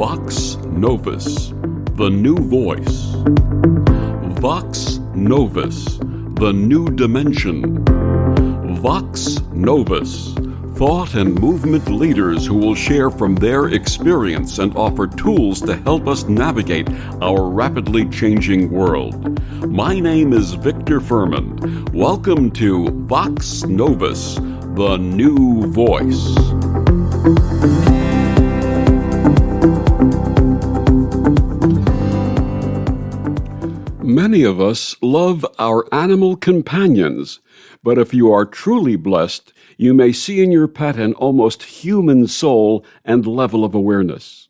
Vox Novus, the new voice. Vox Novus, the new dimension. Vox Novus, thought and movement leaders who will share from their experience and offer tools to help us navigate our rapidly changing world. My name is Victor Furman. Welcome to Vox Novus, the new voice. Many of us love our animal companions, but if you are truly blessed, you may see in your pet an almost human soul and level of awareness.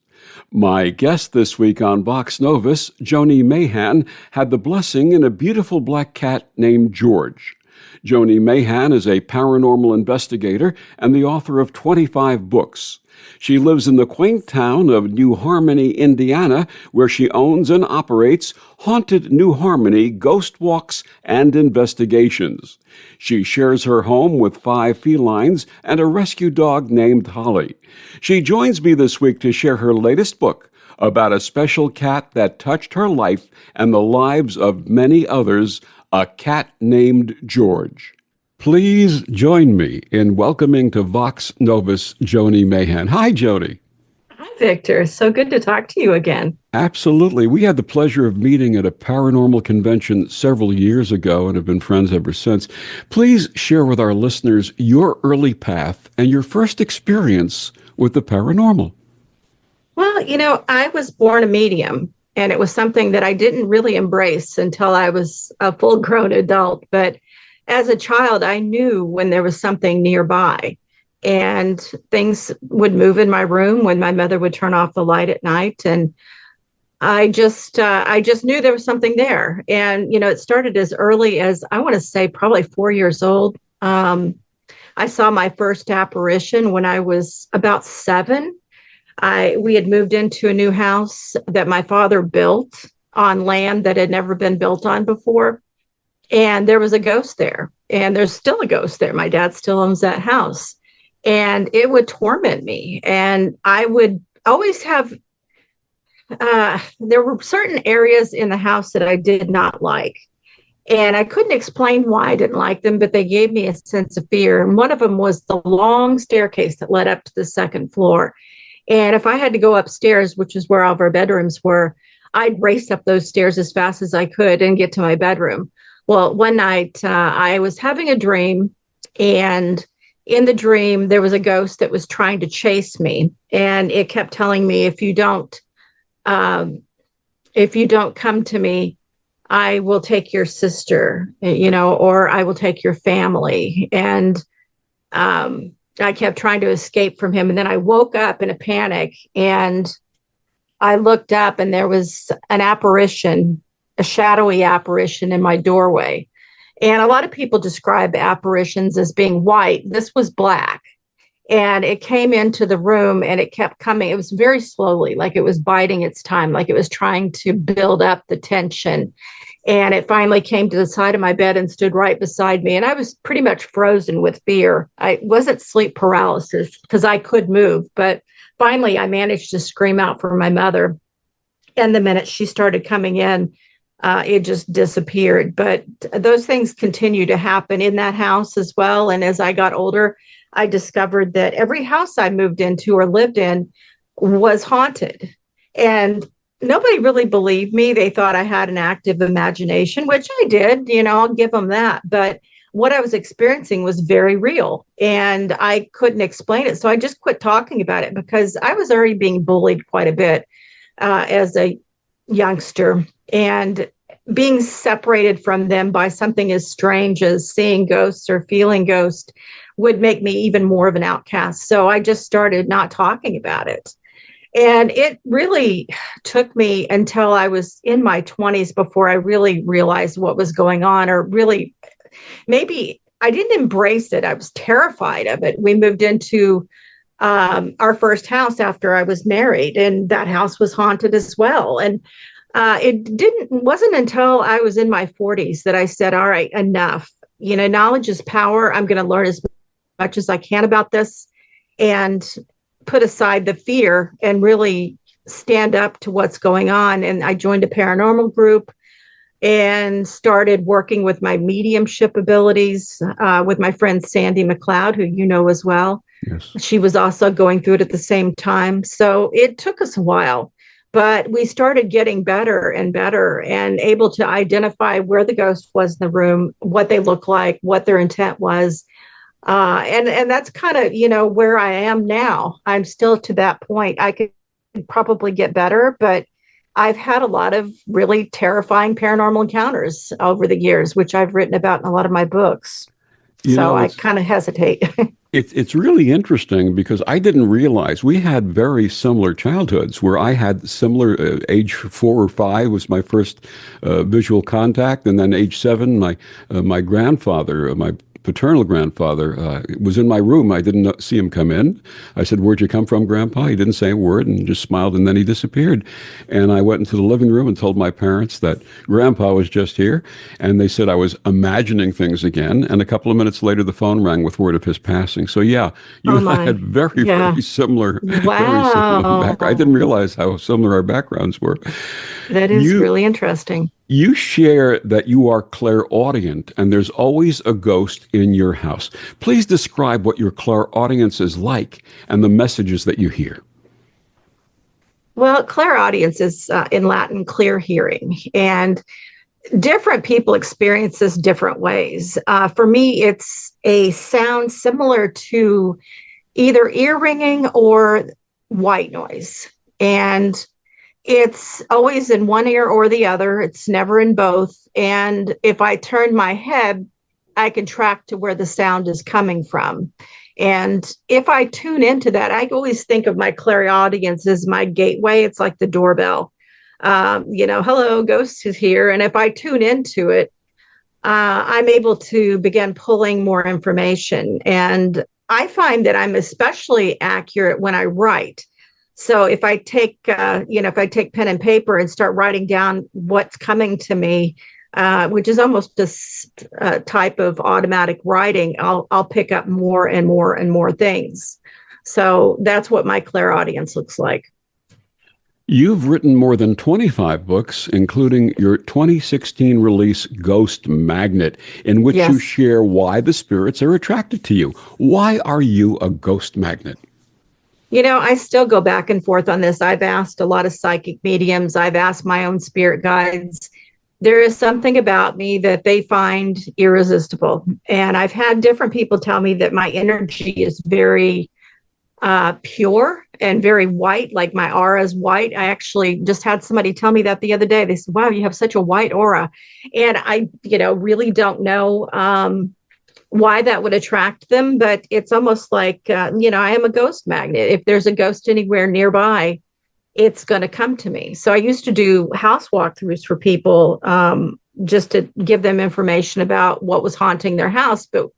My guest this week on Vox Novus, Joni Mayhan, had the blessing in a beautiful black cat named George. Joni Mayhan is a paranormal investigator and the author of 25 books. She lives in the quaint town of New Harmony, Indiana, where she owns and operates Haunted New Harmony Ghost Walks and Investigations. She shares her home with 5 felines and a rescue dog named Holly. She joins me this week to share her latest book about a special cat that touched her life and the lives of many others, a cat named George. Please join me in welcoming to Vox Novus Joni Mayhan. Hi, Joni. Hi, Victor. So good to talk to you again. Absolutely. We had the pleasure of meeting at a paranormal convention several years ago and have been friends ever since. Please share with our listeners your early path and your first experience with the paranormal. Well, I was born a medium, and it was something that I didn't really embrace until I was a full-grown adult. But as a child, I knew when there was something nearby, and things would move in my room when my mother would turn off the light at night. And I just knew there was something there. And, it started as early as, I want to say, probably 4 years old. I saw my first apparition when I was about 7. We had moved into a new house that my father built on land that had never been built on before. And there was a ghost there, and there's still a ghost there. My dad still owns that house, and it would torment me. And I would always have, there were certain areas in the house that I did not like. And I couldn't explain why I didn't like them, but they gave me a sense of fear. And one of them was the long staircase that led up to the second floor. And if I had to go upstairs, which is where all of our bedrooms were, I'd race up those stairs as fast as I could and get to my bedroom. Well, one night I was having a dream, and in the dream, there was a ghost that was trying to chase me. And it kept telling me, if you don't come to me, I will take your sister, or I will take your family. And I kept trying to escape from him. And then I woke up in a panic, and I looked up, and there was an apparition, a shadowy apparition in my doorway. And a lot of people describe apparitions as being white. This was black. And it came into the room, and it kept coming. It was very slowly, like it was biding its time, like it was trying to build up the tension. And it finally came to the side of my bed and stood right beside me. And I was pretty much frozen with fear. I wasn't sleep paralysis because I could move. But finally, I managed to scream out for my mother. And the minute she started coming in, it just disappeared. But those things continue to happen in that house as well. And as I got older, I discovered that every house I moved into or lived in was haunted. And nobody really believed me. They thought I had an active imagination, which I did, I'll give them that. But what I was experiencing was very real, and I couldn't explain it. So I just quit talking about it because I was already being bullied quite a bit as a youngster, and being separated from them by something as strange as seeing ghosts or feeling ghosts would make me even more of an outcast. So I just started not talking about it. And it really took me until I was in my 20s before I really realized what was going on, or really, maybe I didn't embrace it. I was terrified of it. We moved into our first house after I was married, and that house was haunted as well. And it wasn't until I was in my 40s that I said, all right, enough. Knowledge is power. I'm going to learn as much as I can about this and put aside the fear and really stand up to what's going on. And I joined a paranormal group and started working with my mediumship abilities with my friend Sandy McLeod, who you know as well. Yes. She was also going through it at the same time. So it took us a while, but we started getting better and better and able to identify where the ghost was in the room, what they look like, what their intent was. And that's kind of, where I am now. I'm still to that point. I could probably get better, but I've had a lot of really terrifying paranormal encounters over the years, which I've written about in a lot of my books. So I kind of hesitate. It's really interesting because I didn't realize we had very similar childhoods where I had similar age 4 or 5 was my first visual contact. And then age 7, my grandfather, my paternal grandfather, was in my room. I didn't see him come in. I said, "Where'd you come from, Grandpa?" He didn't say a word and just smiled, and then he disappeared. And I went into the living room and told my parents that Grandpa was just here, and they said I was imagining things again. And a couple of minutes later, the phone rang with word of his passing. So yeah, you and I had very similar, very similar background. I didn't realize how similar our backgrounds were. That is really interesting. You share that you are clairaudient and there's always a ghost in your house. Please describe what your clairaudience is like and the messages that you hear. Well, clairaudience is in Latin, clear hearing, and different people experience this different ways. For me, it's a sound similar to either ear ringing or white noise. And it's always in one ear or the other. It's never in both. And if I turn my head, I can track to where the sound is coming from. And if I tune into that, I always think of my clairaudience as my gateway. It's like the doorbell. Hello, ghost is here. And if I tune into it, I'm able to begin pulling more information. And I find that I'm especially accurate when I write. So if I take, pen and paper and start writing down what's coming to me, which is almost a type of automatic writing, I'll pick up more and more and more things. So that's what my clairaudience looks like. You've written more than 25 books, including your 2016 release, Ghost Magnet, in which you share why the spirits are attracted to you. Why are you a ghost magnet? I still go back and forth on this. I've asked a lot of psychic mediums. I've asked my own spirit guides. There is something about me that they find irresistible. And I've had different people tell me that my energy is very pure and very white, like my aura is white. I actually just had somebody tell me that the other day. They said, "Wow, you have such a white aura." And I, really don't know why that would attract them, but it's almost like, I am a ghost magnet. If there's a ghost anywhere nearby, it's going to come to me. So I used to do house walkthroughs for people just to give them information about what was haunting their house. But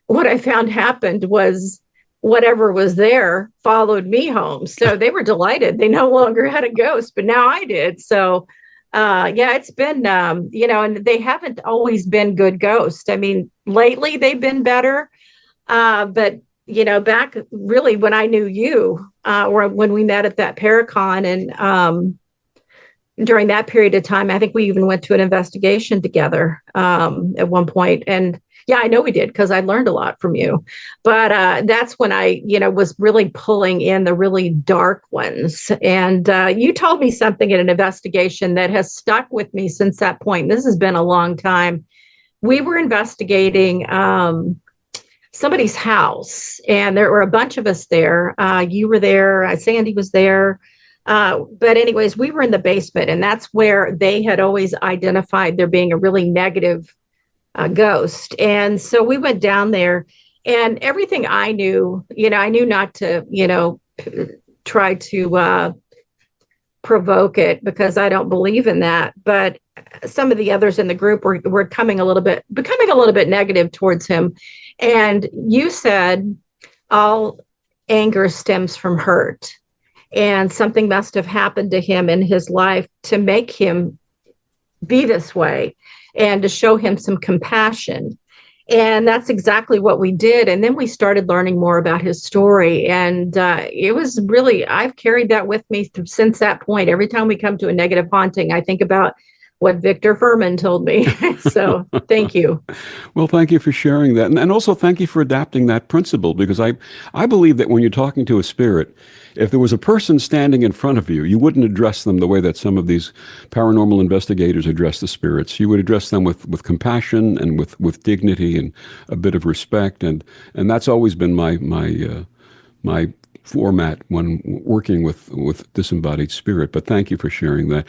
what I found happened was whatever was there followed me home. So they were delighted. They no longer had a ghost, but now I did. So it's been, and they haven't always been good ghosts. I mean, lately they've been better. But, back really when I knew you, or when we met at that Paracon, and during that period of time, I think we even went to an investigation together at one point. And yeah, I know we did because I learned a lot from you. But that's when I, was really pulling in the really dark ones. And you told me something in an investigation that has stuck with me since that point. This has been a long time. We were investigating somebody's house, and there were a bunch of us there. You were there. Sandy was there. But anyways, we were in the basement, and that's where they had always identified there being a really negative ghost. And so we went down there, and everything I knew, I knew not to, try to provoke it because I don't believe in that. But some of the others in the group were becoming a little bit negative towards him. And you said all anger stems from hurt. And something must have happened to him in his life to make him be this way, and to show him some compassion. And that's exactly what we did. And then we started learning more about his story. And it was really, I've carried that with me since that point. Every time we come to a negative haunting, I think about what Victor Furman told me. So thank you. Well, thank you for sharing that. And also thank you for adapting that principle because I believe that when you're talking to a spirit, if there was a person standing in front of you, you wouldn't address them the way that some of these paranormal investigators address the spirits. You would address them with compassion and with dignity and a bit of respect. And that's always been my format when working with disembodied spirit. But thank you for sharing that.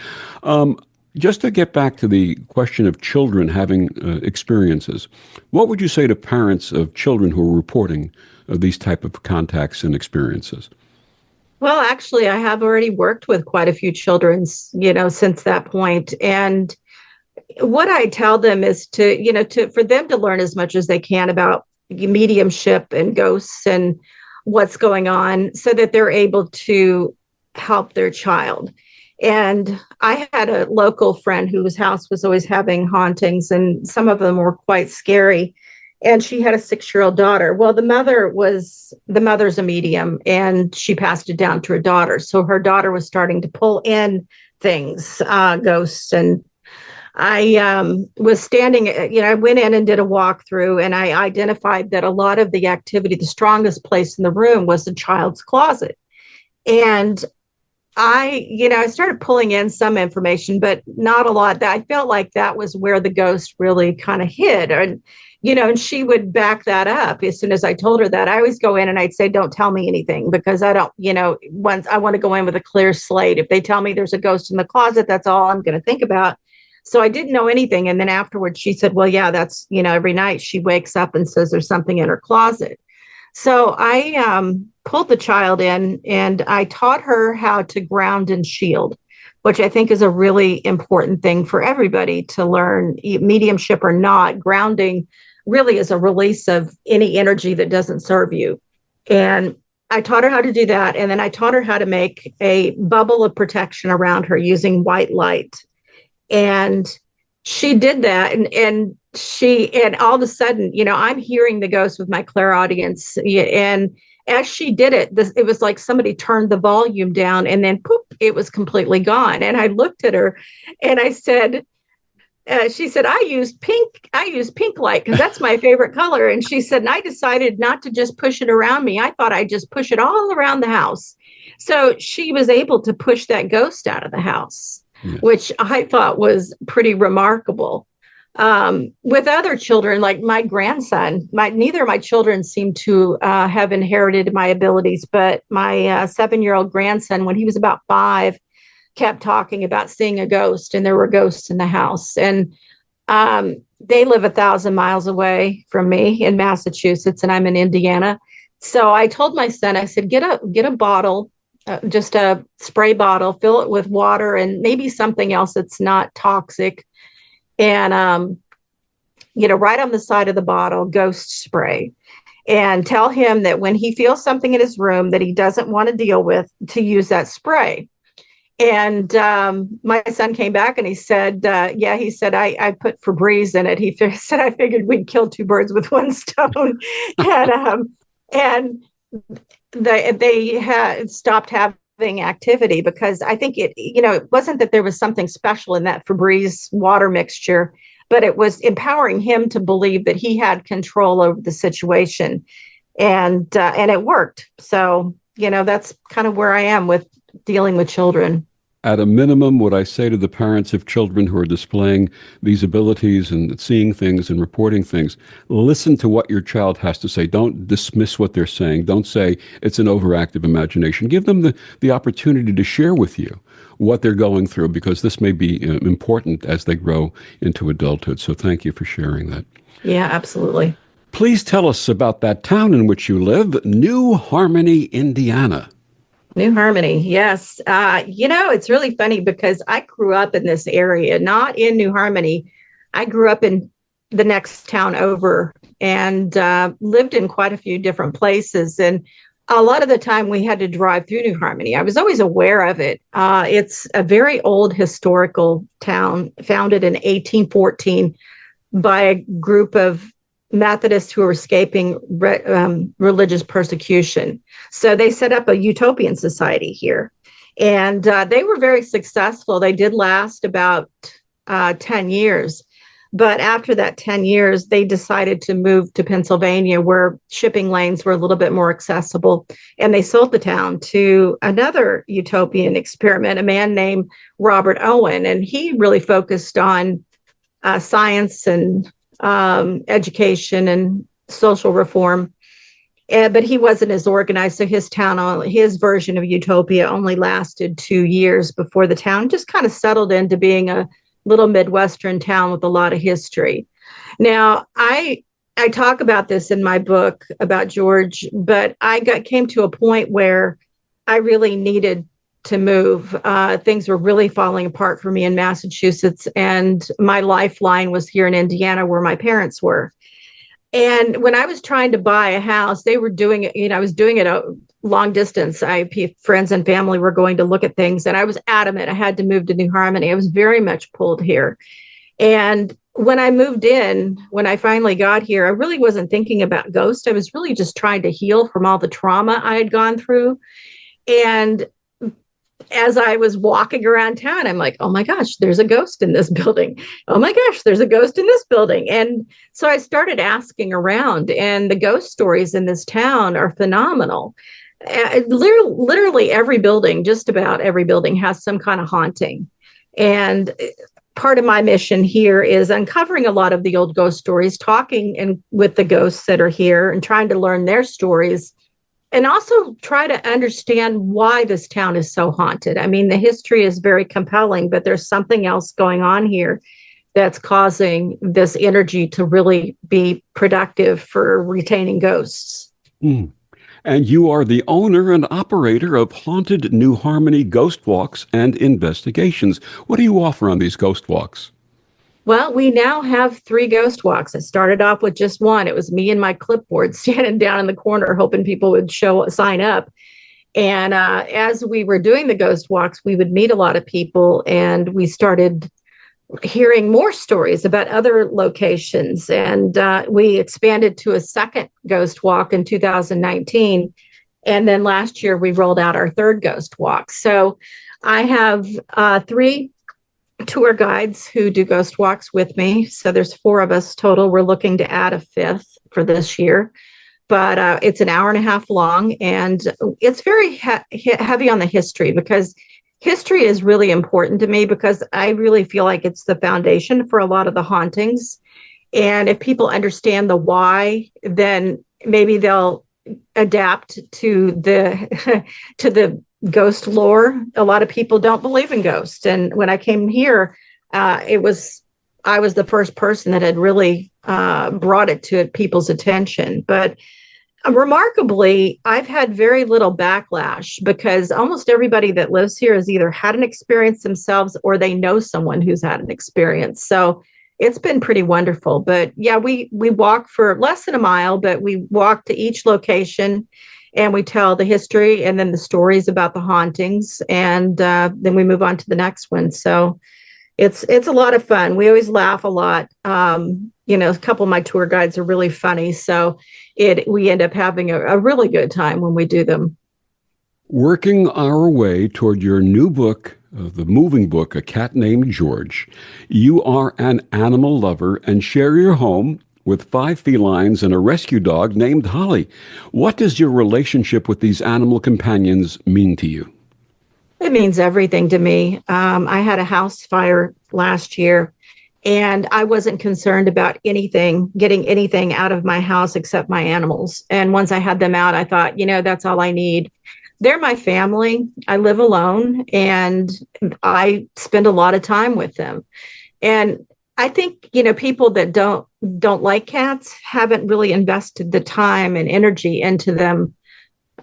Just to get back to the question of children having experiences, what would you say to parents of children who are reporting these type of contacts and experiences? Well, actually, I have already worked with quite a few children, since that point. And what I tell them is for them to learn as much as they can about mediumship and ghosts and what's going on so that they're able to help their child. And I had a local friend whose house was always having hauntings, and some of them were quite scary. And she had a 6-year-old daughter. Well, the mother's a medium, and she passed it down to her daughter. So her daughter was starting to pull in things, ghosts. And I was standing, I went in and did a walkthrough, and I identified that a lot of the activity, the strongest place in the room was the child's closet. And I started pulling in some information, but not a lot. That I felt like that was where the ghost really kind of hid. And she would back that up as soon as I told her that. I always go in and I'd say, don't tell me anything because I don't, once I want to go in with a clear slate. If they tell me there's a ghost in the closet, that's all I'm going to think about. So I didn't know anything. And then afterwards she said, well, yeah, that's, every night she wakes up and says there's something in her closet. So I pulled the child in and I taught her how to ground and shield, which I think is a really important thing for everybody to learn, mediumship or not. Grounding really is a release of any energy that doesn't serve you. And I taught her how to do that. And then I taught her how to make a bubble of protection around her using white light. And she did that. And all of a sudden, I'm hearing the ghost with my clairaudience. And as she did it, it was like somebody turned the volume down and then poof, it was completely gone. And I looked at her and I said, she said, I use pink light because that's my favorite color. And she said, and I decided not to just push it around me. I thought I'd just push it all around the house. So she was able to push that ghost out of the house, yes, which I thought was pretty remarkable. With other children, like my grandson, neither of my children seem to have inherited my abilities, but my 7-year-old grandson, when he was about 5, kept talking about seeing a ghost, and there were ghosts in the house. And they live 1,000 miles away from me in Massachusetts, and I'm in Indiana. So I told my son, I said, get a bottle, just a spray bottle, fill it with water and maybe something else that's not toxic. And, right on the side of the bottle, ghost spray. And tell him that when he feels something in his room that he doesn't want to deal with, to use that spray. And my son came back and he said, he said, I put Febreze in it. He said, I figured we'd kill 2 birds with 1 stone. and they had stopped having activity because I think it wasn't that there was something special in that Febreze water mixture, but it was empowering him to believe that he had control over the situation. And it worked. So, that's kind of where I am with dealing with children. At a minimum, what I say to the parents of children who are displaying these abilities and seeing things and reporting things, listen to what your child has to say. Don't dismiss what they're saying. Don't say it's an overactive imagination. Give them the opportunity to share with you what they're going through, because this may be important as they grow into adulthood. So thank you for sharing that. Yeah, absolutely. Please tell us about that town in which you live, New Harmony, Indiana. New Harmony, yes. It's really funny because I grew up in this area, not in New Harmony. I grew up in the next town over and lived in quite a few different places. And a lot of the time we had to drive through New Harmony. I was always aware of it. It's a very old historical town founded in 1814 by a group of Methodists who were escaping religious persecution. So they set up a utopian society here. And they were very successful. They did last about 10 years. But after that 10 years, they decided to move to Pennsylvania, where shipping lanes were a little bit more accessible. And they sold the town to another utopian experiment, a man named Robert Owen. And he really focused on science and education and social reform. But he wasn't as organized. So his version of utopia only lasted 2 years before the town just kind of settled into being a little Midwestern town with a lot of history. Now, I talk about this in my book about George, but came to a point where I really needed to move. Things were really falling apart for me in Massachusetts, and my lifeline was here in Indiana, where my parents were. And when I was trying to buy a house, they were doing it, I was doing it a long distance. Friends and family were going to look at things, and I was adamant I had to move to New Harmony. I was very much pulled here. And when I moved in, when I finally got here, I really wasn't thinking about ghosts. I was really just trying to heal from all the trauma I had gone through. And as I was walking around town, I'm like, oh my gosh, there's a ghost in this building. Oh my gosh, there's a ghost in this building. And so I started asking around, and the ghost stories in this town are phenomenal. Literally every building, just about every building, has some kind of haunting. And part of my mission here is uncovering a lot of the old ghost stories, talking with the ghosts that are here and trying to learn their stories, and also try to understand why this town is so haunted. I mean, the history is very compelling, but there's something else going on here that's causing this energy to really be productive for retaining ghosts. Mm. And you are the owner and operator of Haunted New Harmony Ghost Walks and Investigations. What do you offer on these ghost walks? Well, we now have 3 ghost walks. I started off with just one. It was me and my clipboard standing down in the corner, hoping people would sign up. And as we were doing the ghost walks, we would meet a lot of people, and we started hearing more stories about other locations. And we expanded to a second ghost walk in 2019. And then last year, we rolled out our 3rd ghost walk. So I have 3 tour guides who do ghost walks with me. So there's 4 of us total. We're looking to add a 5th for this year, but it's an hour and a half long, and it's very heavy on the history, because history is really important to me, because I really feel like it's the foundation for a lot of the hauntings. And if people understand the why, then maybe they'll adapt to the to the ghost lore. A lot of people don't believe in ghosts, and when I came here, I was the first person that had really brought it to people's attention. But remarkably, I've had very little backlash, because almost everybody that lives here has either had an experience themselves or they know someone who's had an experience. So it's been pretty wonderful. But yeah, we walk for less than a mile, but we walk to each location, and we tell the history and then the stories about the hauntings, and then we move on to the next one. So it's a lot of fun. We always laugh a lot. A couple of my tour guides are really funny, so we end up having a really good time when we do them. Working our way toward your new book, the moving book, A Cat Named George, you are an animal lover and share your home with 5 felines and a rescue dog named Holly. What does your relationship with these animal companions mean to you? It means everything to me. I had a house fire last year, and I wasn't concerned about getting anything out of my house except my animals. And once I had them out, I thought, that's all I need. They're my family. I live alone, and I spend a lot of time with them. And I think, people that don't like cats haven't really invested the time and energy into them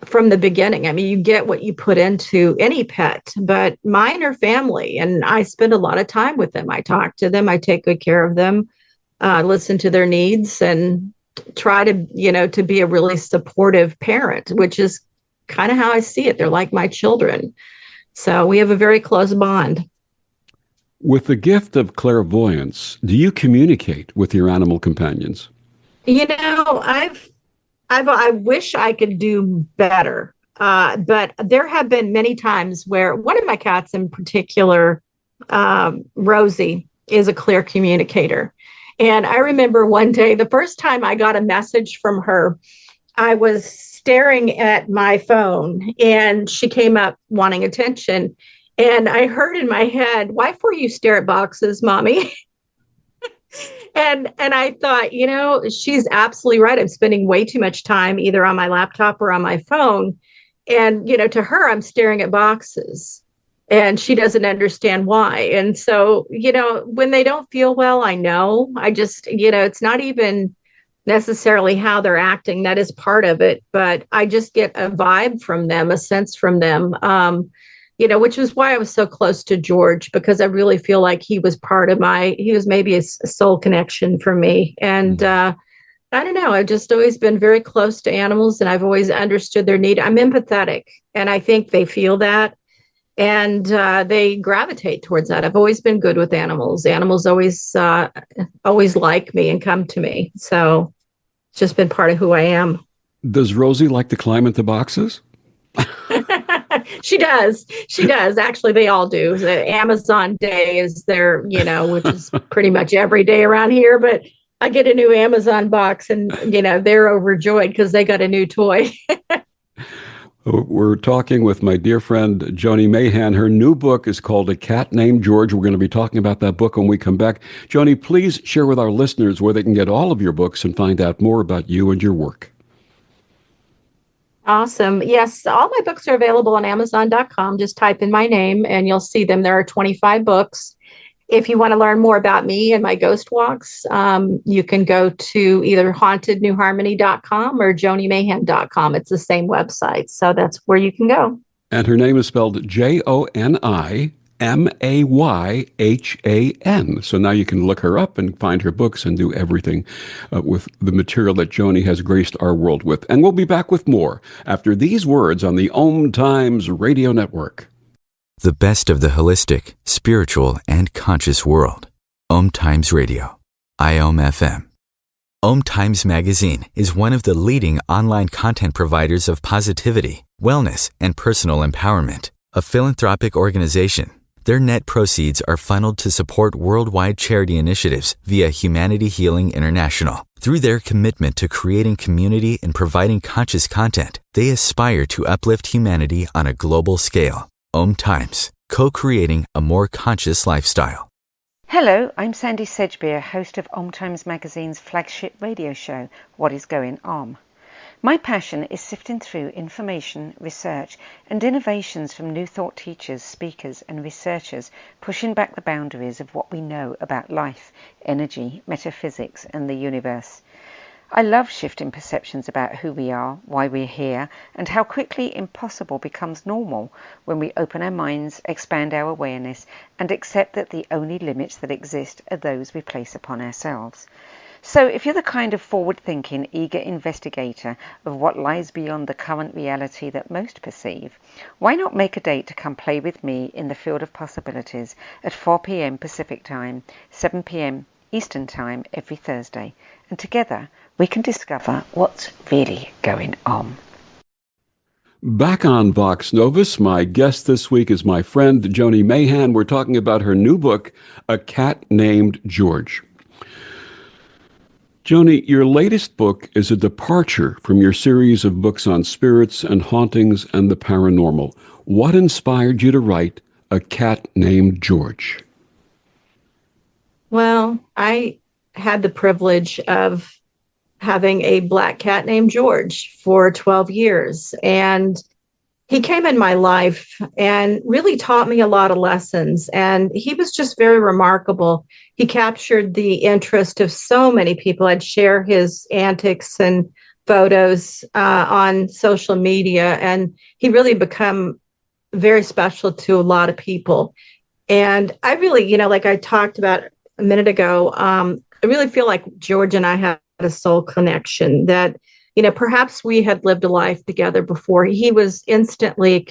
from the beginning. I mean, you get what you put into any pet, but mine are family, and I spend a lot of time with them. I talk to them, I take good care of them, listen to their needs, and try to be a really supportive parent, which is kind of how I see it. They're like my children. So we have a very close bond. With the gift of clairvoyance, do you communicate with your animal companions? I wish I could do better. But there have been many times where one of my cats in particular, Rosie, is a clear communicator. And I remember one day, the first time I got a message from her, I was staring at my phone and she came up wanting attention. And I heard in my head, why for you stare at boxes, mommy? And I thought, she's absolutely right. I'm spending way too much time either on my laptop or on my phone. And, to her, I'm staring at boxes and she doesn't understand why. And so, when they don't feel well, I know. I just, it's not even necessarily how they're acting. That is part of it. But I just get a vibe from them, a sense from them. Which is why I was so close to George, because I really feel like he was he was maybe a soul connection for me. And I don't know, I've just always been very close to animals and I've always understood their need. I'm empathetic and I think they feel that and they gravitate towards that. I've always been good with animals. Animals always like me and come to me. So it's just been part of who I am. Does Rosie like to climb into boxes? She does. She does. Actually, they all do. The Amazon Day is there, which is pretty much every day around here. But I get a new Amazon box and, they're overjoyed because they got a new toy. We're talking with my dear friend, Joni Mayhan. Her new book is called A Cat Named George. We're going to be talking about that book when we come back. Joni, please share with our listeners where they can get all of your books and find out more about you and your work. Awesome. Yes, all my books are available on Amazon.com. Just type in my name and you'll see them. There are 25 books. If you want to learn more about me and my ghost walks, you can go to either hauntednewharmony.com or jonimayhan.com. It's the same website. So that's where you can go. And her name is spelled JoniMayhan. So now you can look her up and find her books and do everything with the material that Joni has graced our world with. And we'll be back with more after these words on the Om Times Radio Network. The best of the holistic, spiritual, and conscious world. Om Times Radio. IOM FM. Om Times Magazine is one of the leading online content providers of positivity, wellness, and personal empowerment. A philanthropic organization, their net proceeds are funneled to support worldwide charity initiatives via Humanity Healing International. Through their commitment to creating community and providing conscious content, they aspire to uplift humanity on a global scale. Om Times, co-creating a more conscious lifestyle. Hello, I'm Sandy Sedgbeer, host of Om Times Magazine's flagship radio show, What is Going Om. My passion is sifting through information, research, and innovations from new thought teachers, speakers, and researchers, pushing back the boundaries of what we know about life, energy, metaphysics, and the universe. I love shifting perceptions about who we are, why we're here, and how quickly impossible becomes normal when we open our minds, expand our awareness, and accept that the only limits that exist are those we place upon ourselves. So if you're the kind of forward-thinking, eager investigator of what lies beyond the current reality that most perceive, why not make a date to come play with me in the field of possibilities at 4 p.m. Pacific Time, 7 p.m. Eastern Time every Thursday, and together we can discover what's really going on. Back on Vox Novus, my guest this week is my friend Joni Mayhan. We're talking about her new book, A Cat Named George. Joni, your latest book is a departure from your series of books on spirits and hauntings and the paranormal. What inspired you to write A Cat Named George? Well, I had the privilege of having a black cat named George for 12 years. And he came in my life and really taught me a lot of lessons. And he was just very remarkable. He captured the interest of so many people. I'd share his antics and photos on social media. And he really become very special to a lot of people. And I really, like I talked about a minute ago, I really feel like George and I had a soul connection that, perhaps we had lived a life together before. He was instantly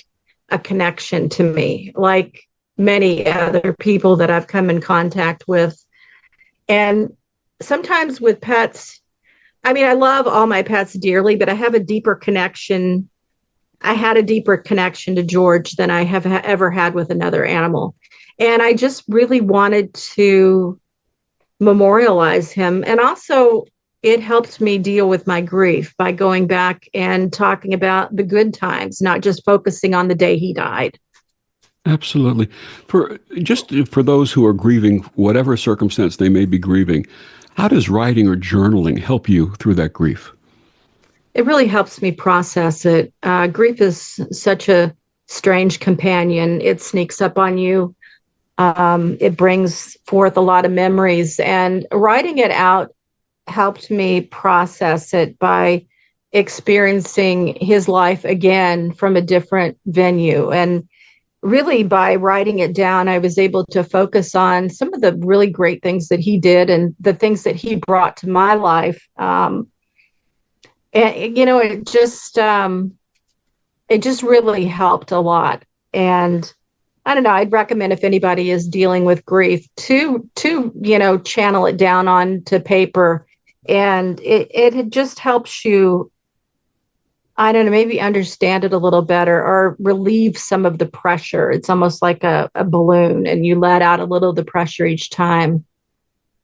a connection to me, like many other people that I've come in contact with. And sometimes with pets, I mean, I love all my pets dearly, but I have a deeper connection. I had a deeper connection to George than I have ever had with another animal. And I just really wanted to memorialize him. And also, it helped me deal with my grief by going back and talking about the good times, not just focusing on the day he died. Absolutely. For those who are grieving, whatever circumstance they may be grieving, how does writing or journaling help you through that grief? It really helps me process it. Grief is such a strange companion. It sneaks up on you. It brings forth a lot of memories, and writing it out helped me process it by experiencing his life again from a different venue. And really, by writing it down, I was able to focus on some of the really great things that he did and the things that he brought to my life. And it just really helped a lot. And I don't know, I'd recommend if anybody is dealing with grief to channel it down onto paper. And it just helps you, I don't know, maybe understand it a little better or relieve some of the pressure. It's almost like a balloon, and you let out a little of the pressure each time.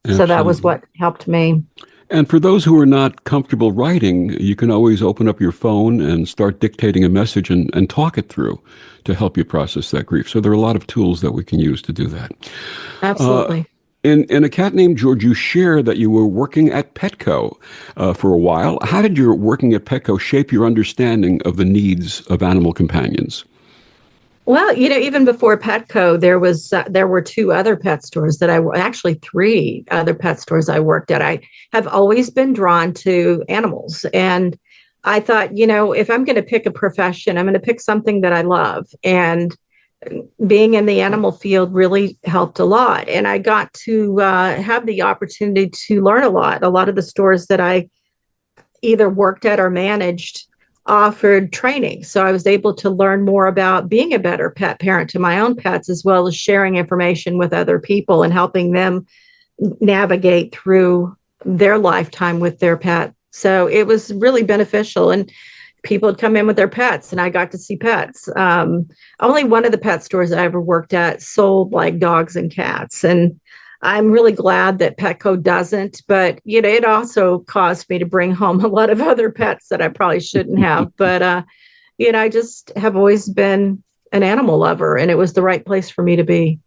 Absolutely. So that was what helped me. And for those who are not comfortable writing, you can always open up your phone and start dictating a message and talk it through to help you process that grief. So there are a lot of tools that we can use to do that. Absolutely. In A Cat Named George, you share that you were working at Petco for a while. How did your working at Petco shape your understanding of the needs of animal companions? Well, even before Petco, there were two other pet stores actually three other pet stores I worked at. I have always been drawn to animals, and I thought, if I'm going to pick a profession, I'm going to pick something that I love. And being in the animal field really helped a lot. And I got to have the opportunity to learn a lot. A lot of the stores that I either worked at or managed offered training. So I was able to learn more about being a better pet parent to my own pets, as well as sharing information with other people and helping them navigate through their lifetime with their pet. So it was really beneficial. And people would come in with their pets, and I got to see pets. Only one of the pet stores I ever worked at sold like dogs and cats. And I'm really glad that Petco doesn't, but it also caused me to bring home a lot of other pets that I probably shouldn't have. But I just have always been an animal lover, and it was the right place for me to be.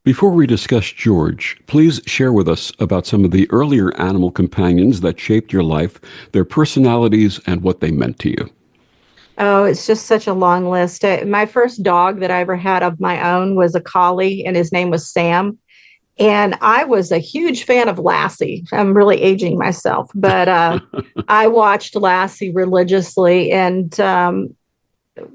Before we discuss George, please share with us about some of the earlier animal companions that shaped your life, their personalities, and what they meant to you. Oh, it's just such a long list. My first dog that I ever had of my own was a collie, and his name was Sam. And I was a huge fan of Lassie. I'm really aging myself, but I watched Lassie religiously. And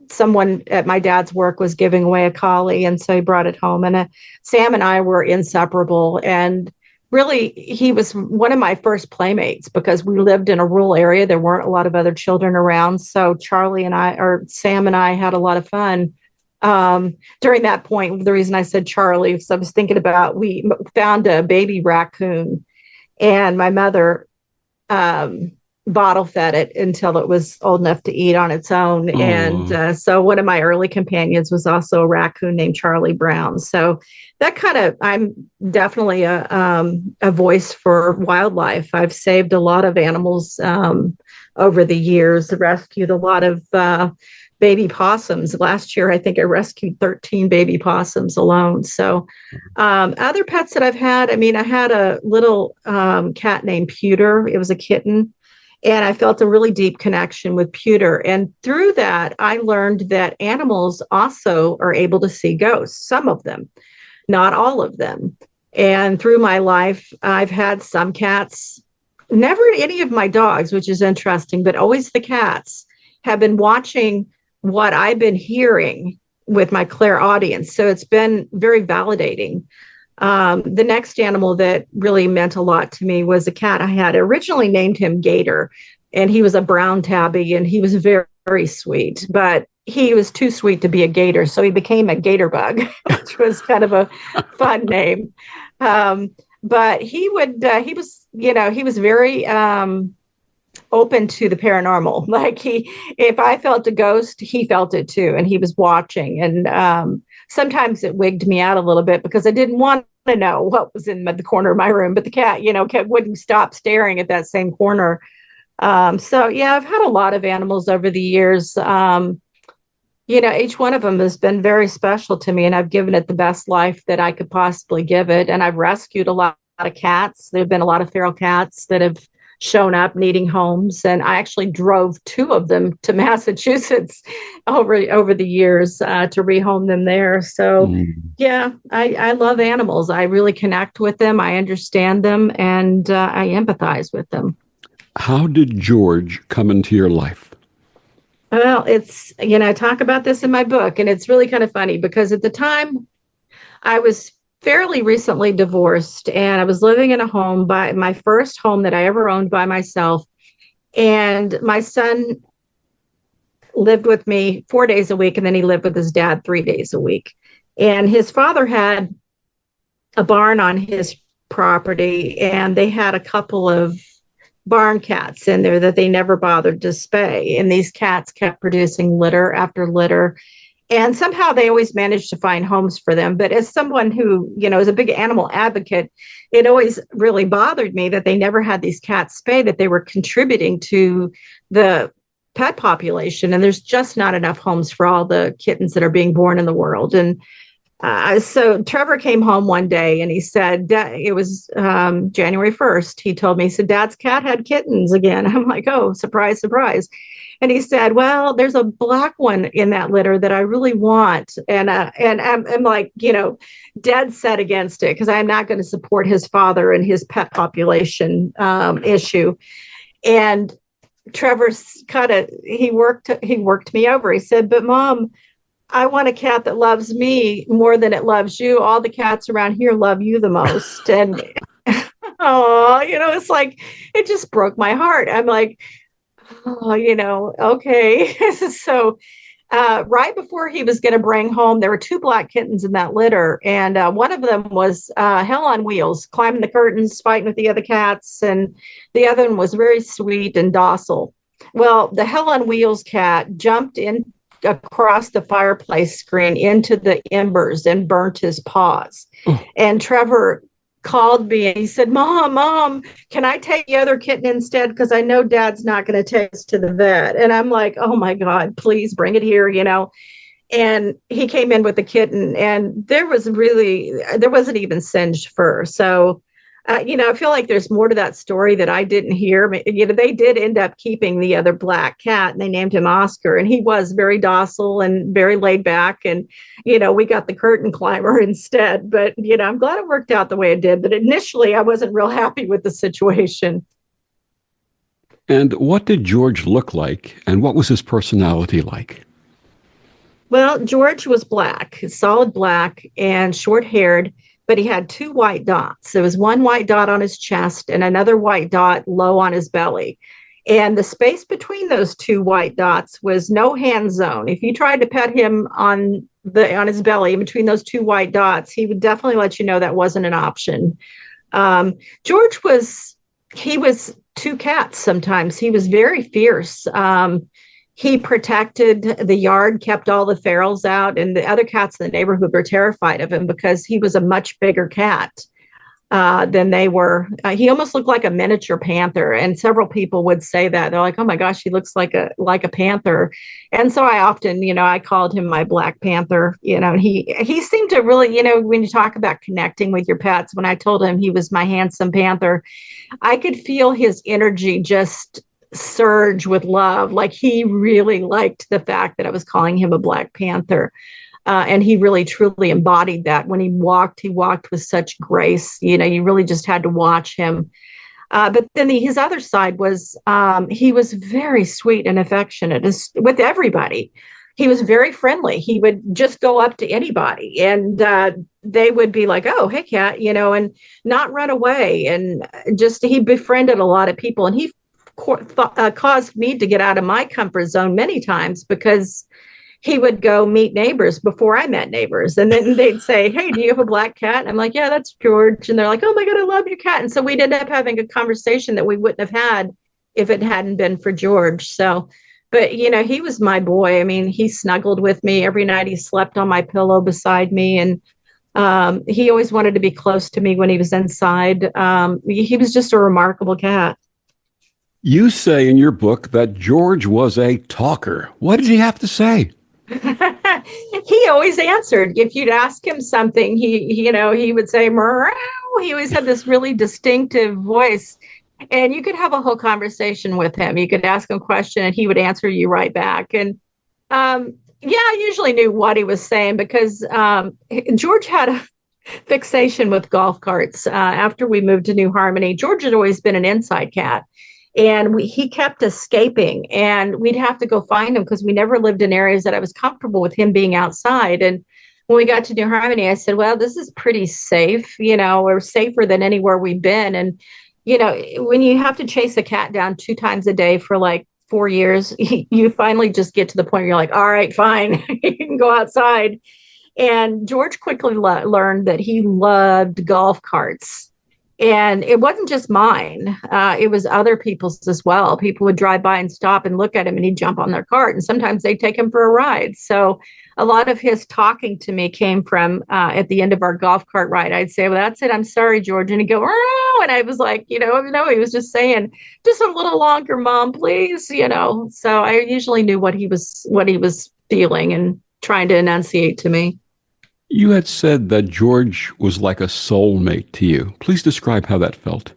someone at my dad's work was giving away a collie, and so he brought it home. And Sam and I were inseparable. And really, he was one of my first playmates because we lived in a rural area. There weren't a lot of other children around. So Sam and I had a lot of fun. During that point, the reason I said Charlie is I was thinking about, we found a baby raccoon, and my mother bottle fed it until it was old enough to eat on its own. Oh. And so one of my early companions was also a raccoon named Charlie Brown. So I'm definitely a voice for wildlife. I've saved a lot of animals over the years, rescued a lot of baby possums. Last year, I think I rescued 13 baby possums alone. So other pets that I've had, I had a little cat named Pewter. It was a kitten. And I felt a really deep connection with Pewter. And through that, I learned that animals also are able to see ghosts, some of them, not all of them. And through my life, I've had some cats, never any of my dogs, which is interesting, but always the cats have been watching what I've been hearing with my clairaudience. So it's been very validating. The next animal that really meant a lot to me was a cat I had. I originally named him Gator, and he was a brown tabby, and he was very, very sweet, but he was too sweet to be a gator. So he became a gator bug, which was kind of a fun name. But he was very open to the paranormal. Like if I felt a ghost, he felt it too, and he was watching. And sometimes it wigged me out a little bit because I didn't want to know what was in the corner of my room, but the cat, wouldn't stop staring at that same corner. So yeah, I've had a lot of animals over the years. Each one of them has been very special to me, and I've given it the best life that I could possibly give it. And I've rescued a lot of cats. There have been a lot of feral cats that have shown up needing homes, and I actually drove two of them to Massachusetts over the years to rehome them there. So, yeah, I love animals. I really connect with them. I understand them, and I empathize with them. How did George come into your life? Well, I talk about this in my book, and it's really kind of funny because at the time I was fairly recently divorced, and I was living in a home, by my first home that I ever owned by myself. And my son lived with me 4 days a week, and then he lived with his dad 3 days a week. And his father had a barn on his property, and they had a couple of barn cats in there that they never bothered to spay. And these cats kept producing litter after litter. And somehow they always managed to find homes for them. But as someone who, is a big animal advocate, it always really bothered me that they never had these cats spayed, that they were contributing to the pet population. And there's just not enough homes for all the kittens that are being born in the world. And so Trevor came home one day and he said, it was January 1st. He told me, he said, Dad's cat had kittens again. I'm like, oh, surprise, surprise. And he said, well, there's a black one in that litter that I really want. And I'm like, dead set against it because I'm not going to support his father and his pet population issue. And Trevor's he worked me over. He said, but Mom, I want a cat that loves me more than it loves you. All the cats around here love you the most. And, it's like, it just broke my heart. I'm like, okay. So right before he was going to bring home, there were two black kittens in that litter. And one of them was hell on wheels, climbing the curtains, fighting with the other cats. And the other one was very sweet and docile. Well, the hell on wheels cat jumped in across the fireplace screen into the embers and burnt his paws. And Trevor called me and he said, Mom, can I take the other kitten instead? Because I know Dad's not going to take us to the vet. And I'm like, oh my God, please bring it here, And he came in with the kitten, and there wasn't even singed fur. So I feel like there's more to that story that I didn't hear. They did end up keeping the other black cat, and they named him Oscar, and he was very docile and very laid back. And, we got the curtain climber instead. But, I'm glad it worked out the way it did. But initially, I wasn't real happy with the situation. And what did George look like, and what was his personality like? Well, George was black, solid black, and short-haired. But he had two white dots. There was one white dot on his chest and another white dot low on his belly. And the space between those two white dots was no hand zone. If you tried to pet him on his belly between those two white dots, he would definitely let you know that wasn't an option. George was two cats sometimes. He was very fierce. He protected the yard, kept all the ferals out, and the other cats in the neighborhood were terrified of him because he was a much bigger cat than they were. He almost looked like a miniature panther, and several people would say that. They're like, "Oh my gosh, he looks like a panther." And so I often, I called him my Black Panther. And he seemed to really, when you talk about connecting with your pets, when I told him he was my handsome panther, I could feel his energy just surge with love. Like he really liked the fact that I was calling him a Black Panther. And he really truly embodied that. When he walked with such grace. You really just had to watch him. But then his other side was he was very sweet and affectionate with everybody. He was very friendly. He would just go up to anybody, and they would be like, "Oh, hey, cat," and not run away. And just he befriended a lot of people, and he caused me to get out of my comfort zone many times because he would go meet neighbors before I met neighbors. And then they'd say, "Hey, do you have a black cat?" And I'm like, "Yeah, that's George." And they're like, "Oh my God, I love your cat." And so we'd end up having a conversation that we wouldn't have had if it hadn't been for George. So, but he was my boy. I mean, he snuggled with me every night. He slept on my pillow beside me, and he always wanted to be close to me when he was inside. He was just a remarkable cat. You say in your book that George was a talker. What did he have to say? He always answered. If you'd ask him something, he would say meow. He always had this really distinctive voice, and you could have a whole conversation with him. You could ask him a question, and he would answer you right back. And yeah, I usually knew what he was saying because George had a fixation with golf carts. After we moved to New Harmony, George had always been an inside cat. And he kept escaping, and we'd have to go find him because we never lived in areas that I was comfortable with him being outside. And when we got to New Harmony, I said, well, this is pretty safe, or safer than anywhere we've been. And, when you have to chase a cat down 2 times a day for like 4 years, you finally just get to the point where you're like, all right, fine, you can go outside. And George quickly learned that he loved golf carts. And it wasn't just mine. It was other people's as well. People would drive by and stop and look at him, and he'd jump on their cart. And sometimes they'd take him for a ride. So a lot of his talking to me came from at the end of our golf cart ride. I'd say, well, that's it. I'm sorry, George. And he'd go, oh, and I was like, no, he was just saying, just a little longer, Mom, please. So I usually knew what he was feeling and trying to enunciate to me. You had said that George was like a soulmate to you. Please describe how that felt.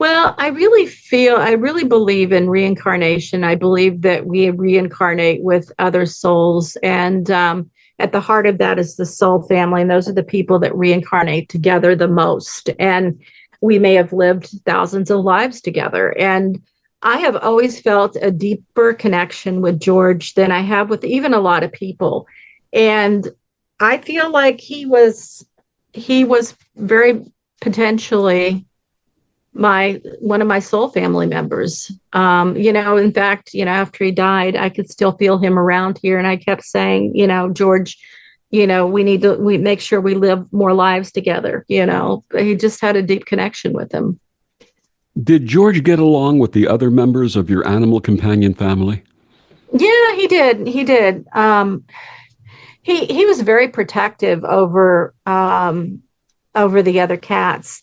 Well, I really believe in reincarnation. I believe that we reincarnate with other souls. And at the heart of that is the soul family. And those are the people that reincarnate together the most. And we may have lived thousands of lives together. And I have always felt a deeper connection with George than I have with even a lot of people. And I feel like he was very potentially one of my soul family members. In fact, after he died, I could still feel him around here. And I kept saying, George, we make sure we live more lives together. He just had a deep connection with him. Did George get along with the other members of your animal companion family? Yeah, he did. He did. He was very protective over the other cats.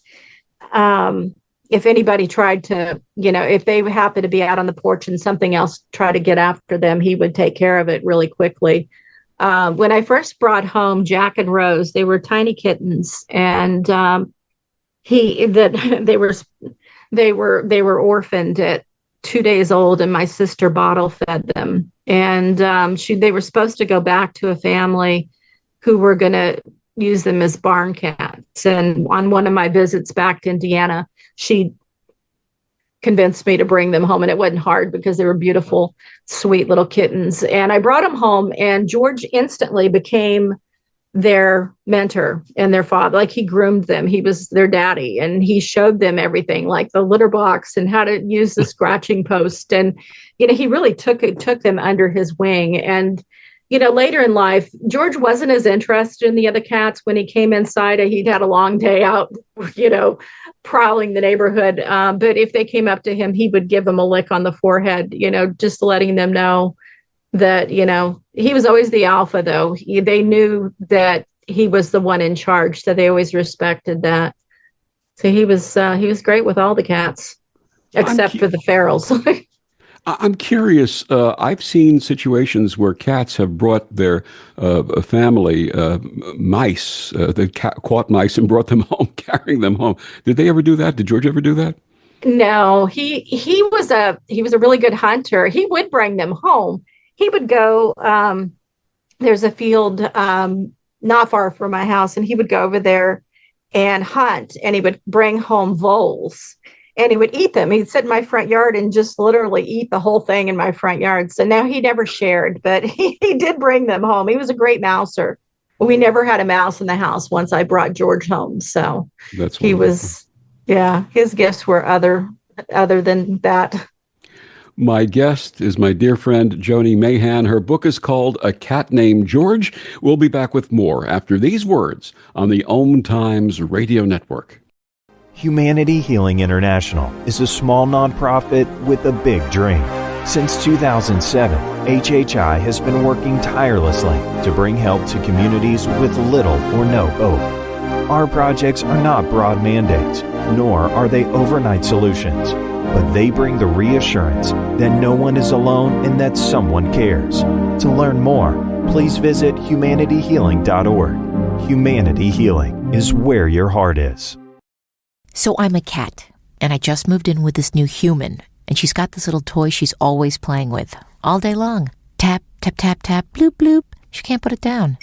If anybody tried to, if they happened to be out on the porch and something else tried to get after them, he would take care of it really quickly. When I first brought home Jack and Rose, they were tiny kittens, and they were orphaned at 2 days old, and my sister bottle fed them. And they were supposed to go back to a family who were going to use them as barn cats. And on one of my visits back to Indiana, she convinced me to bring them home. And it wasn't hard because they were beautiful, sweet little kittens. And I brought them home, and George instantly became their mentor and their father. Like, he groomed them. He was their daddy, and he showed them everything, like the litter box and how to use the scratching post. And, he really took them under his wing. And, later in life, George wasn't as interested in the other cats. When he came inside, he'd had a long day out, prowling the neighborhood. But if they came up to him, he would give them a lick on the forehead, just letting them know that, he was always the alpha, though. They knew that he was the one in charge, so they always respected that. So he was great with all the cats, except for the ferals. I'm curious. I've seen situations where cats have brought their family mice, caught mice, and brought them home, carrying them home. Did they ever do that? Did George ever do that? No, he was a really good hunter. He would bring them home. He would go. There's a field not far from my house, and he would go over there and hunt. And he would bring home voles, and he would eat them. He'd sit in my front yard and just literally eat the whole thing in my front yard. So now he never shared, but he did bring them home. He was a great mouser. We never had a mouse in the house once I brought George home. So that's he was, yeah, his gifts were other than that. My guest is my dear friend, Joni Mayhan. Her book is called A Cat Named George. We'll be back with more after these words on the Om Times Radio Network. Humanity Healing International is a small nonprofit with a big dream. Since 2007, HHI has been working tirelessly to bring help to communities with little or no hope. Our projects are not broad mandates, nor are they overnight solutions, but they bring the reassurance that no one is alone and that someone cares. To learn more, please visit humanityhealing.org. Humanity Healing is where your heart is. So I'm a cat, and I just moved in with this new human, and she's got this little toy she's always playing with, all day long. Tap, tap, tap, tap, bloop, bloop. She can't put it down.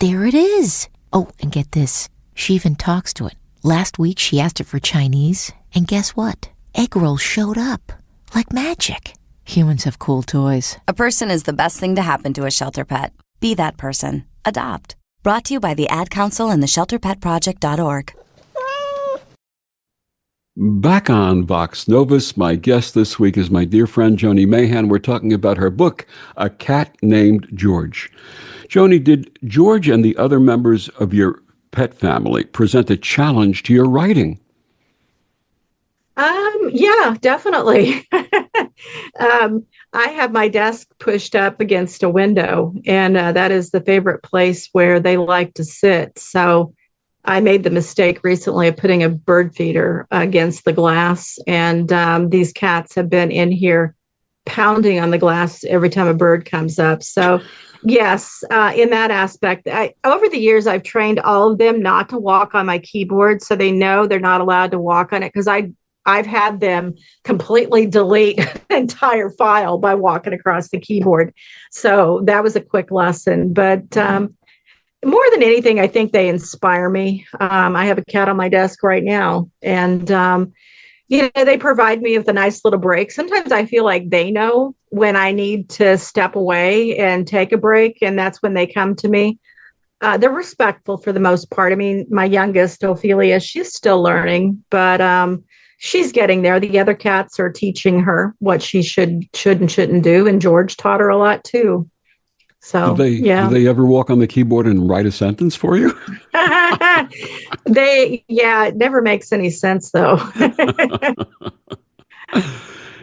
There it is. Oh, and get this. She even talks to it. Last week, she asked it for Chinese, and guess what? Egg rolls showed up. Like magic. Humans have cool toys. A person is the best thing to happen to a shelter pet. Be that person. Adopt. Brought to you by the Ad Council and the ShelterPetProject.org. Back on Vox Novus, my guest this week is my dear friend Joni Mayhan. We're talking about her book, A Cat Named George. Joni, did George and the other members of your pet family present a challenge to your writing? Yeah, definitely. I have my desk pushed up against a window, and that is the favorite place where they like to sit. So I made the mistake recently of putting a bird feeder against the glass, and these cats have been in here pounding on the glass every time a bird comes up. So yes, in that aspect, over the years, I've trained all of them not to walk on my keyboard, so they know they're not allowed to walk on it, because I've had them completely delete the entire file by walking across the keyboard. So that was a quick lesson. But more than anything, I think they inspire me. I have a cat on my desk right now, and they provide me with a nice little break. Sometimes I feel like they know when I need to step away and take a break, and that's when they come to me. They're respectful for the most part. I mean, my youngest, Ophelia, she's still learning, but she's getting there. The other cats are teaching her what she should and shouldn't do, and George taught her a lot too. So, do they ever walk on the keyboard and write a sentence for you? It never makes any sense, though.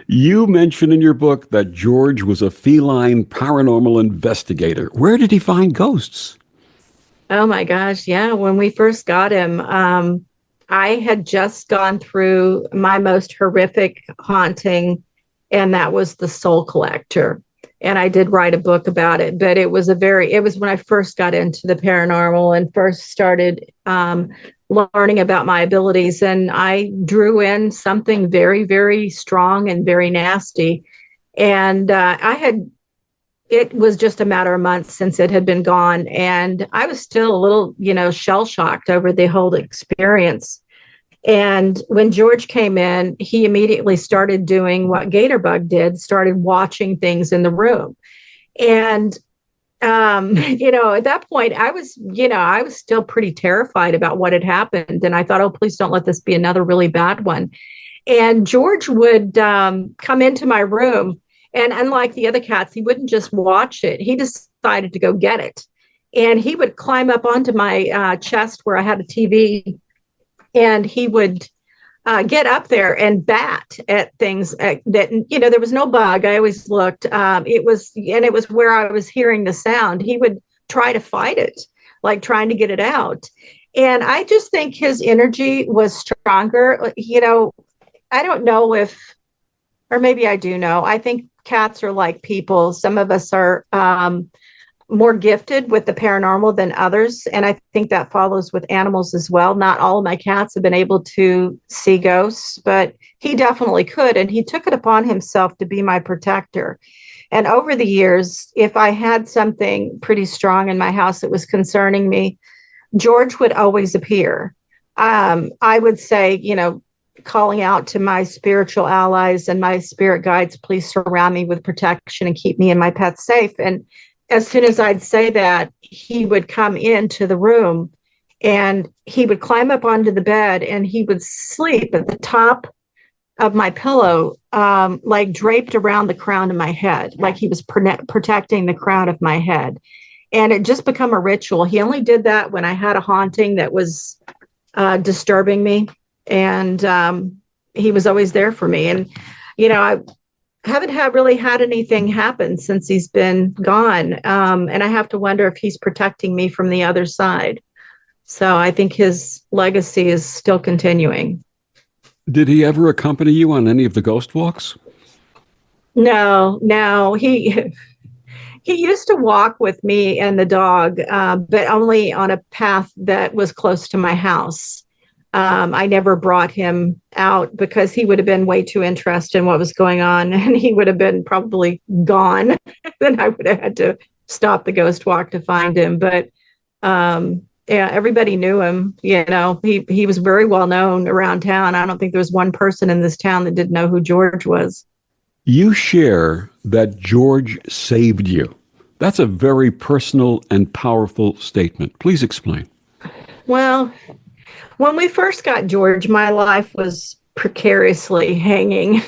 You mention in your book that George was a feline paranormal investigator. Where did he find ghosts? Oh my gosh, yeah. When we first got him, I had just gone through my most horrific haunting, and that was the Soul Collector. And I did write a book about it, but it was when I first got into the paranormal and first started learning about my abilities. And I drew in something very, very strong and very nasty. And it was just a matter of months since it had been gone. And I was still a little, shell shocked over the whole experience. And when George came in, he immediately started doing what Gatorbug did, started watching things in the room. And, at that point, I was still pretty terrified about what had happened. And I thought, oh, please don't let this be another really bad one. And George would come into my room. And unlike the other cats, he wouldn't just watch it. He decided to go get it. And he would climb up onto my chest where I had a TV. And he would get up there and bat at things that, there was no bug. I always looked. It was where I was hearing the sound. He would try to fight it, like trying to get it out. And I just think his energy was stronger. I don't know or maybe I do know. I think cats are like people. Some of us are more gifted with the paranormal than others. And I think that follows with animals as well. Not all of my cats have been able to see ghosts, but he definitely could. And he took it upon himself to be my protector. And over the years, if I had something pretty strong in my house that was concerning me, George would always appear. I would say, calling out to my spiritual allies and my spirit guides, please surround me with protection and keep me and my pets safe. And as soon as I'd say that, he would come into the room and he would climb up onto the bed and he would sleep at the top of my pillow, like draped around the crown of my head, like he was protecting the crown of my head. And it just become a ritual. He only did that when I had a haunting that was disturbing me. And he was always there for me. And, I haven't really had anything happen since he's been gone. And I have to wonder if he's protecting me from the other side. So I think his legacy is still continuing. Did he ever accompany you on any of the ghost walks? No, he used to walk with me and the dog, but only on a path that was close to my house. I never brought him out because he would have been way too interested in what was going on, and he would have been probably gone. Then I would have had to stop the ghost walk to find him. But yeah, everybody knew him. He was very well known around town. I don't think there was one person in this town that didn't know who George was. You share that George saved you. That's a very personal and powerful statement. Please explain. Well, when we first got George, my life was precariously hanging.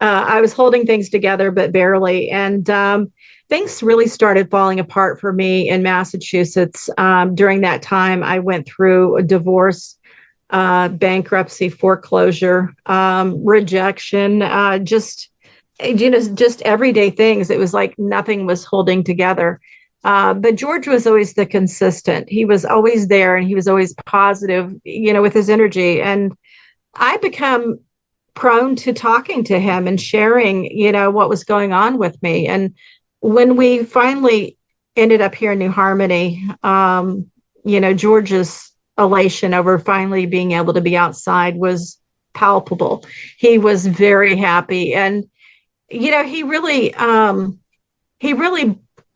I was holding things together, but barely. And things really started falling apart for me in Massachusetts. During that time, I went through a divorce, bankruptcy, foreclosure, rejection, just everyday things. It was like nothing was holding together. But George was always the consistent. He was always there, and he was always positive, with his energy. And I become prone to talking to him and sharing, what was going on with me. And when we finally ended up here in New Harmony, George's elation over finally being able to be outside was palpable. He was very happy. And, he really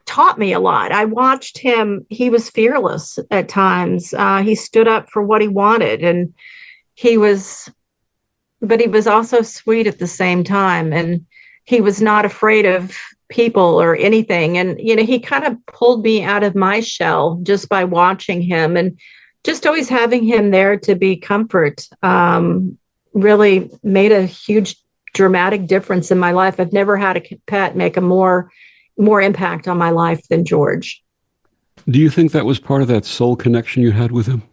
taught me a lot. I watched him. He was fearless at times. He stood up for what he wanted, and but he was also sweet at the same time. And he was not afraid of people or anything. And, he kind of pulled me out of my shell just by watching him, and just always having him there to be comfort, really made a huge dramatic difference in my life. I've never had a pet make a more impact on my life than George. Do you think that was part of that soul connection you had with him?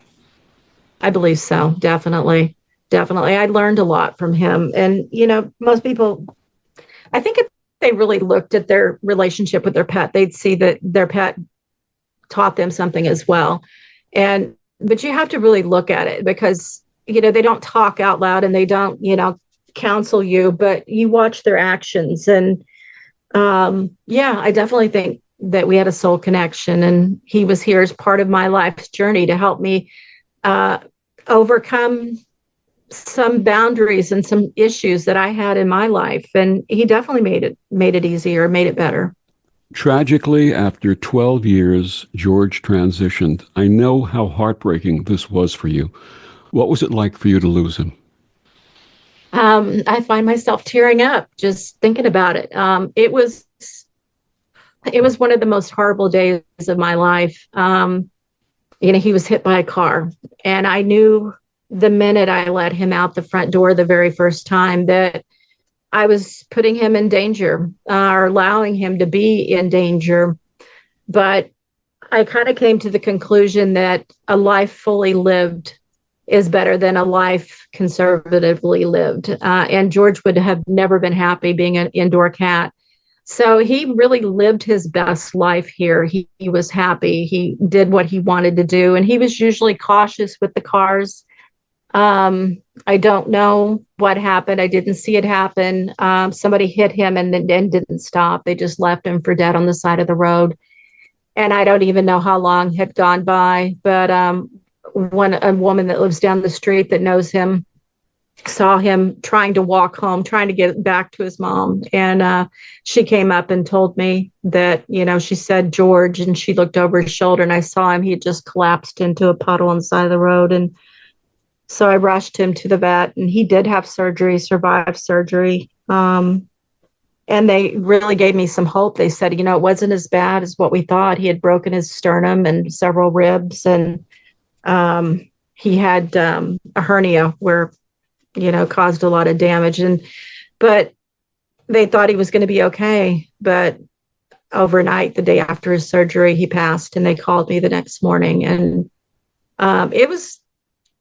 I believe so. Definitely. I learned a lot from him. And, most people, I think if they really looked at their relationship with their pet, they'd see that their pet taught them something as well. But you have to really look at it because, they don't talk out loud, and they don't, counsel you, but you watch their actions. And I definitely think that we had a soul connection, and he was here as part of my life's journey to help me overcome some boundaries and some issues that I had in my life. And he definitely made it easier, made it better. Tragically, after 12 years, George transitioned. I know how heartbreaking this was for you. What was it like for you to lose him? I find myself tearing up just thinking about it. It was one of the most horrible days of my life. He was hit by a car, and I knew the minute I let him out the front door the very first time that I was putting him in danger, or allowing him to be in danger. But I kind of came to the conclusion that a life fully lived is better than a life conservatively lived. And George would have never been happy being an indoor cat. So he really lived his best life here. He was happy. He did what he wanted to do. And he was usually cautious with the cars. I don't know what happened. I didn't see it happen. Somebody hit him and then didn't stop. They just left him for dead on the side of the road. And I don't even know how long had gone by. But a woman that lives down the street that knows him saw him trying to walk home, trying to get back to his mom. And she came up and told me that, she said George, and she looked over his shoulder, and I saw him. He had just collapsed into a puddle on the side of the road. And so I rushed him to the vet, and he did have surgery, survived surgery. And they really gave me some hope. They said, it wasn't as bad as what we thought. He had broken his sternum and several ribs, and he had a hernia where, caused a lot of damage. But they thought he was going to be okay. But overnight, the day after his surgery, he passed, and they called me the next morning. And it was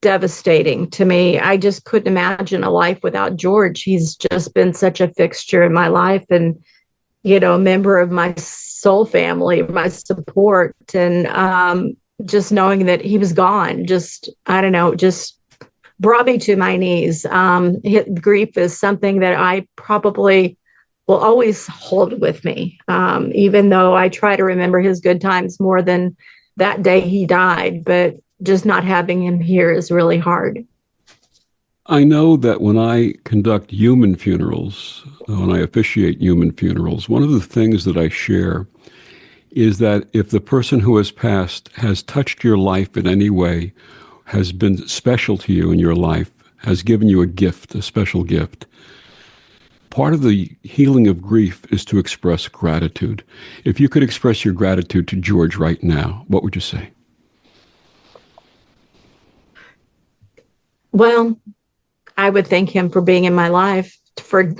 devastating to me. I just couldn't imagine a life without George. He's just been such a fixture in my life, and a member of my soul family, my support, and just knowing that he was gone, just, I don't know, just brought me to my knees. Grief is something that I probably will always hold with me, even though I try to remember his good times more than that day he died. But just not having him here is really hard. I know that when I conduct human funerals, when I officiate human funerals, one of the things that I share is that if the person who has passed has touched your life in any way, has been special to you in your life, has given you a gift, a special gift, part of the healing of grief is to express gratitude. If you could express your gratitude to George right now, what would you say? Well, I would thank him for being in my life, for,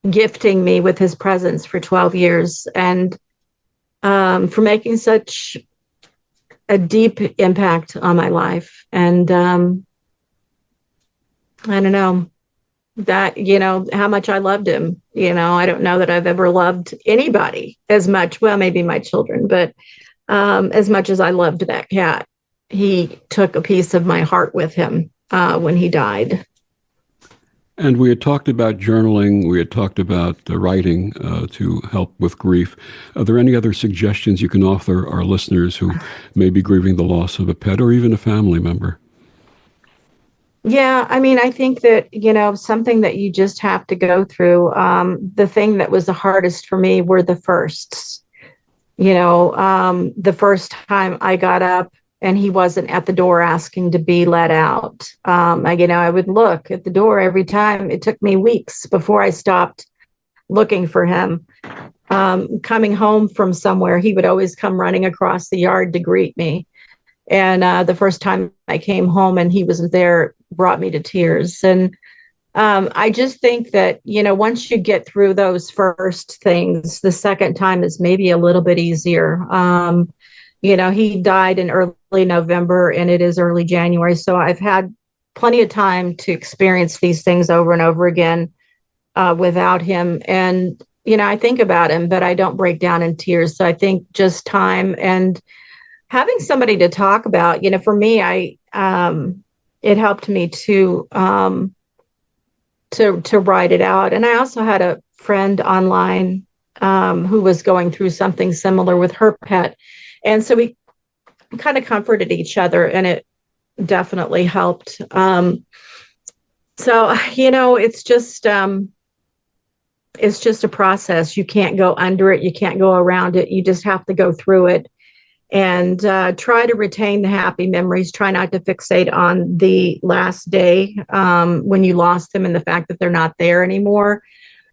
gifting me with his presence for 12 years, and for making such a deep impact on my life. And I don't know that, how much I loved him. I don't know that I've ever loved anybody as much. Well, maybe my children, but as much as I loved that cat. He took a piece of my heart with him when he died. And we had talked about journaling. We had talked about writing to help with grief. Are there any other suggestions you can offer our listeners who may be grieving the loss of a pet or even a family member? Yeah, I mean, I think that, something that you just have to go through. The thing that was the hardest for me were the firsts. The first time I got up and he wasn't at the door asking to be let out. I would look at the door every time. It took me weeks before I stopped looking for him. Coming home from somewhere, he would always come running across the yard to greet me. And the first time I came home and he wasn't there brought me to tears. And I just think that, once you get through those first things, the second time is maybe a little bit easier. He died in early November and it is early January. So I've had plenty of time to experience these things over and over again without him. And, I think about him, but I don't break down in tears. So I think just time and having somebody to talk about, for me, it helped me to write it out. And I also had a friend online who was going through something similar with her pet. And so we kind of comforted each other, and it definitely helped. It's just a process. You can't go under it. You can't go around it. You just have to go through it and try to retain the happy memories. Try not to fixate on the last day when you lost them and the fact that they're not there anymore.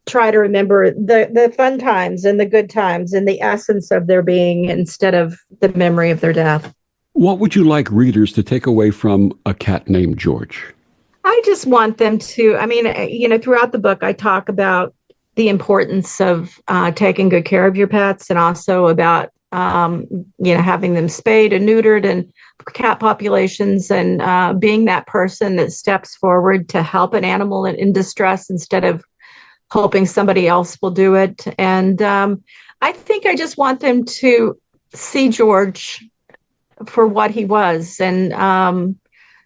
Try to remember the fun times and the good times and the essence of their being instead of the memory of their death. What would you like readers to take away from A Cat Named George? I just want them to, throughout the book, I talk about the importance of taking good care of your pets, and also about, having them spayed and neutered, and cat populations, and being that person that steps forward to help an animal in distress instead of hoping somebody else will do it. And I think I just want them to see George for what he was, and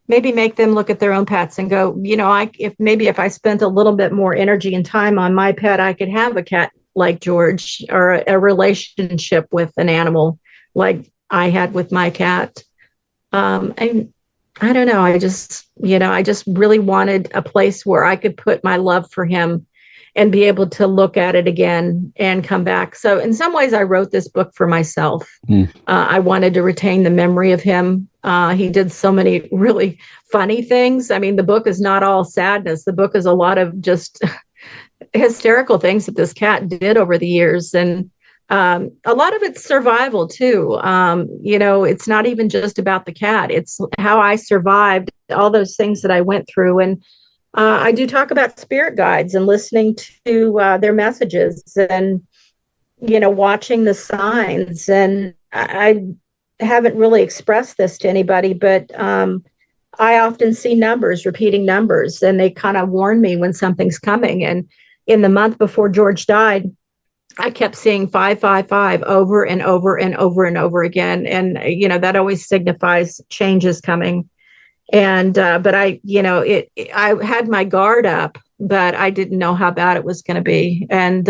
maybe make them look at their own pets and go, if I spent a little bit more energy and time on my pet, I could have a cat like George, or a relationship with an animal like I had with my cat. And I don't know. I just really wanted a place where I could put my love for him and be able to look at it again and come back. So in some ways, I wrote this book for myself. I wanted to retain the memory of him. He did so many really funny things. I mean, the book is not all sadness. The book is a lot of just hysterical things that this cat did over the years. And a lot of it's survival too. It's not even just about the cat. It's how I survived all those things that I went through. And I do talk about spirit guides and listening to their messages, and, watching the signs. And I haven't really expressed this to anybody, but I often see numbers, repeating numbers, and they kind of warn me when something's coming. And in the month before George died, I kept seeing 555 over and over and over and over again. And, that always signifies change is coming. And, but I had my guard up, but I didn't know how bad it was going to be. And,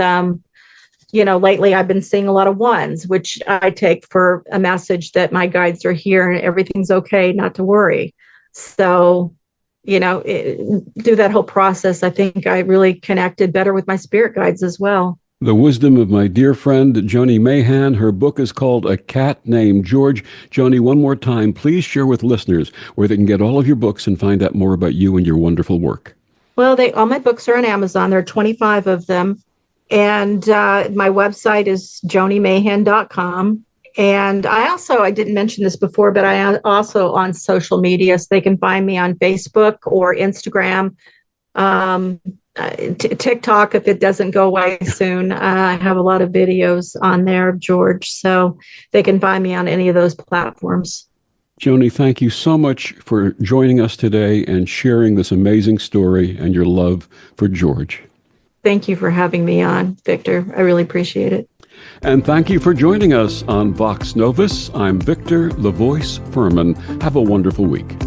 lately I've been seeing a lot of ones, which I take for a message that my guides are here and everything's okay, not to worry. So, through that whole process, I think I really connected better with my spirit guides as well. The wisdom of my dear friend, Joni Mayhan. Her book is called A Cat Named George. Joni, one more time, please share with listeners where they can get all of your books and find out more about you and your wonderful work. Well, all my books are on Amazon. There are 25 of them. And my website is jonimayhan.com. And I didn't mention this before, but I also on social media, so they can find me on Facebook or Instagram, TikTok if it doesn't go away soon. I have a lot of videos on there of George, so they can find me on any of those platforms. Joni, thank you so much for joining us today and sharing this amazing story and your love for George. Thank you for having me on, Victor. I really appreciate it. And thank you for joining us on Vox Novus. I'm Victor, the Voice Furman. Have a wonderful week.